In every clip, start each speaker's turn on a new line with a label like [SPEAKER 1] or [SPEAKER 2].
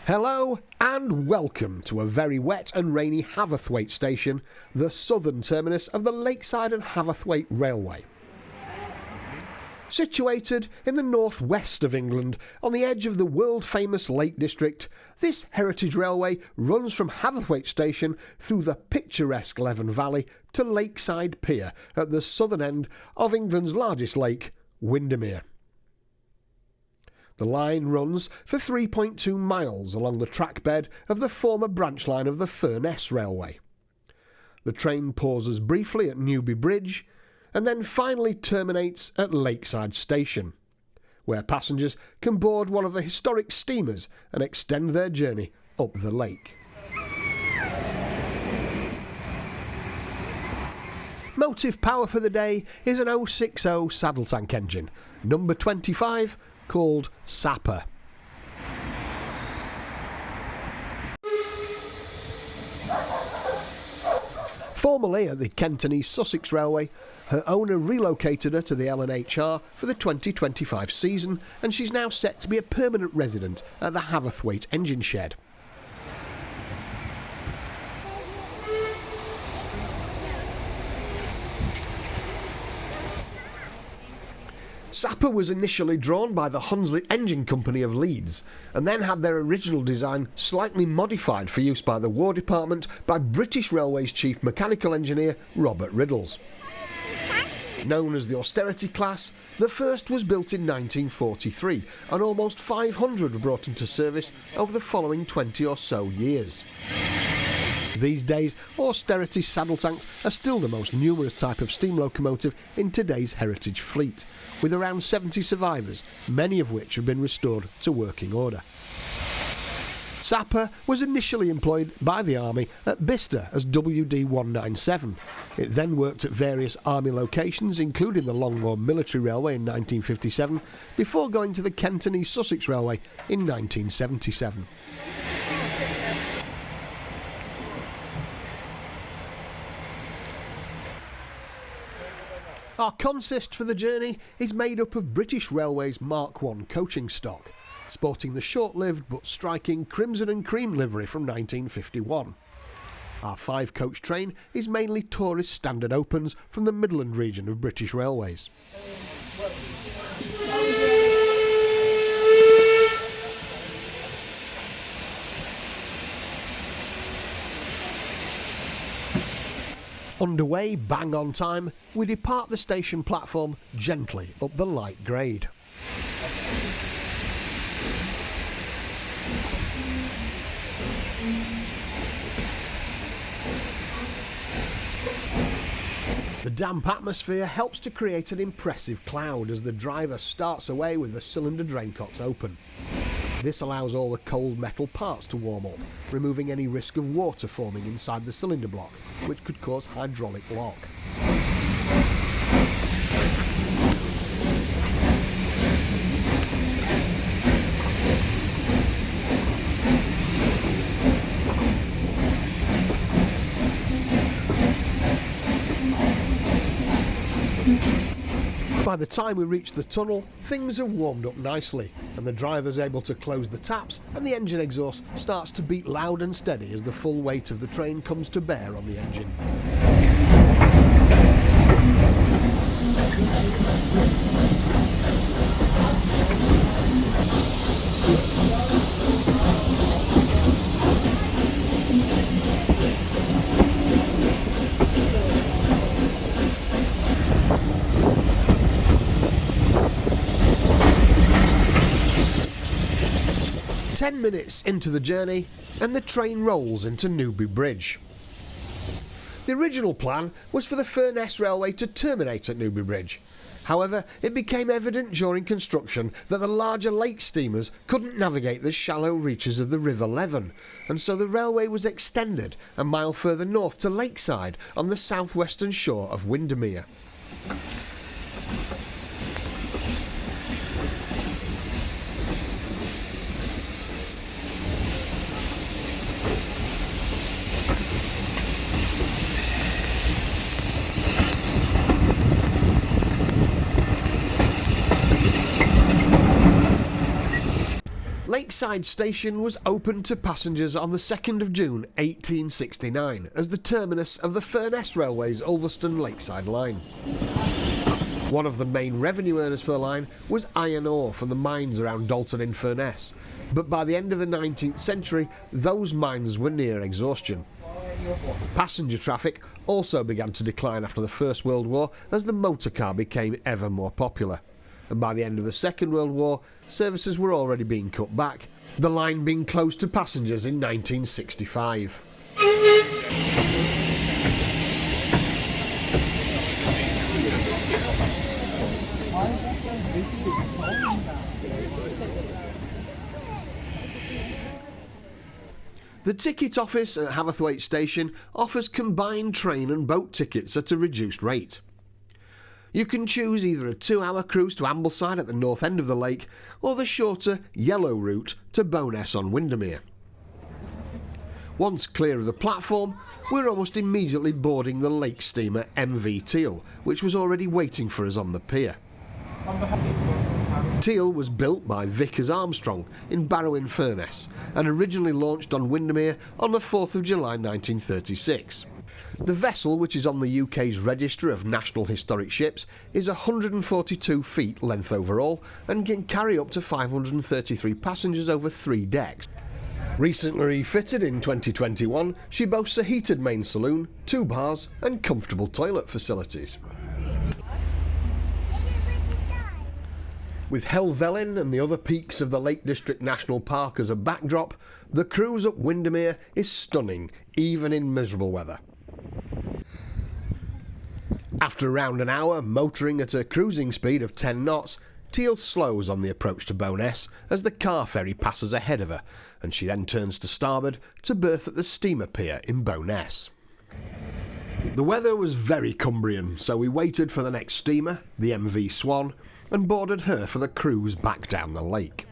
[SPEAKER 1] Hello and welcome to a very wet and rainy Haverthwaite station, the southern terminus of the Lakeside and Haverthwaite Railway. Situated in the northwest of England, on the edge of the world-famous Lake District, this heritage railway runs from Haverthwaite Station through the picturesque Leven Valley to Lakeside Pier at the southern end of England's largest lake, Windermere. The line runs for 3.2 miles along the track bed of the former branch line of the Furness Railway. The train pauses briefly at Newby Bridge and then finally terminates at Lakeside Station, where passengers can board one of the historic steamers and extend their journey up the lake. Motive power for the day is an 060 saddle tank engine, number 25, called Sapper. Formerly at the Kent and East Sussex Railway, her owner relocated her to the L&HR for the 2025 season, and she's now set to be a permanent resident at the Haverthwaite engine shed. Sapper was initially drawn by the Hunslet Engine Company of Leeds, and then had their original design slightly modified for use by the War Department by British Railways Chief Mechanical Engineer Robert Riddles. Known as the Austerity class, the first was built in 1943, and almost 500 were brought into service over the following 20 or so years. These days, austerity saddle tanks are still the most numerous type of steam locomotive in today's heritage fleet, with around 70 survivors, many of which have been restored to working order. Sapper was initially employed by the Army at Bicester as WD-197. It then worked at various Army locations, including the Longbourn Military Railway in 1957, before going to the Kent and East Sussex Railway in 1977. Our consist for the journey is made up of British Railways Mark I coaching stock, sporting the short-lived but striking crimson and cream livery from 1951. Our 5-coach train is mainly tourist standard opens from the Midland region of British Railways. Underway, bang on time, we depart the station platform gently up the light grade. The damp atmosphere helps to create an impressive cloud as the driver starts away with the cylinder draincocks open. This allows all the cold metal parts to warm up, removing any risk of water forming inside the cylinder block, which could cause hydraulic lock. By the time we reach the tunnel, things have warmed up nicely, and the driver's able to close the taps and the engine exhaust starts to beat loud and steady as the full weight of the train comes to bear on the engine. 10 minutes into the journey and the train rolls into Newby Bridge. The original plan was for the Furness Railway to terminate at Newby Bridge. However, it became evident during construction that the larger lake steamers couldn't navigate the shallow reaches of the River Leven, and so the railway was extended a mile further north to Lakeside on the southwestern shore of Windermere. Lakeside Station was opened to passengers on the 2nd of June 1869 as the terminus of the Furness Railway's Ulverston Lakeside line. One of the main revenue earners for the line was iron ore from the mines around Dalton in Furness, but by the end of the 19th century those mines were near exhaustion. Passenger traffic also began to decline after the First World War as the motor car became ever more popular. And by the end of the Second World War, services were already being cut back, the line being closed to passengers in 1965. The ticket office at Haverthwaite Station offers combined train and boat tickets at a reduced rate. You can choose either a 2-hour cruise to Ambleside at the north end of the lake or the shorter yellow route to Bowness on Windermere. Once clear of the platform, we're almost immediately boarding the lake steamer MV Teal, which was already waiting for us on the pier. Teal was built by Vickers Armstrong in Barrow-in-Furness and originally launched on Windermere on the 4th of July 1936. The vessel, which is on the UK's Register of National Historic Ships, is 142 feet length overall and can carry up to 533 passengers over 3 decks. Recently refitted in 2021, she boasts a heated main saloon, 2 bars and comfortable toilet facilities. With Helvellyn and the other peaks of the Lake District National Park as a backdrop, the cruise up Windermere is stunning, even in miserable weather. After around an hour motoring at a cruising speed of 10 knots, Teal slows on the approach to Bowness as the car ferry passes ahead of her, and she then turns to starboard to berth at the steamer pier in Bowness. The weather was very Cumbrian, so we waited for the next steamer, the MV Swan, and boarded her for the cruise back down the lake.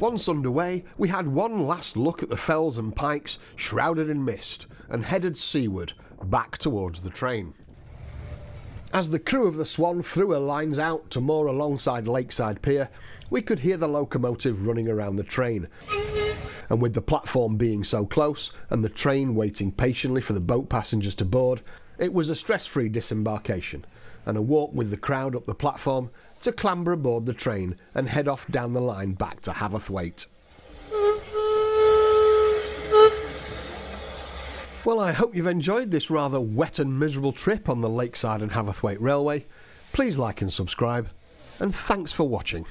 [SPEAKER 1] Once underway, we had one last look at the fells and pikes shrouded in mist and headed seaward, back towards the train. As the crew of the Swan threw her lines out to moor alongside Lakeside Pier, we could hear the locomotive running around the train. And with the platform being so close and the train waiting patiently for the boat passengers to board, it was a stress-free disembarkation and a walk with the crowd up the platform to clamber aboard the train and head off down the line back to Haverthwaite. Well, I hope you've enjoyed this rather wet and miserable trip on the Lakeside and Haverthwaite Railway. Please like and subscribe, and thanks for watching.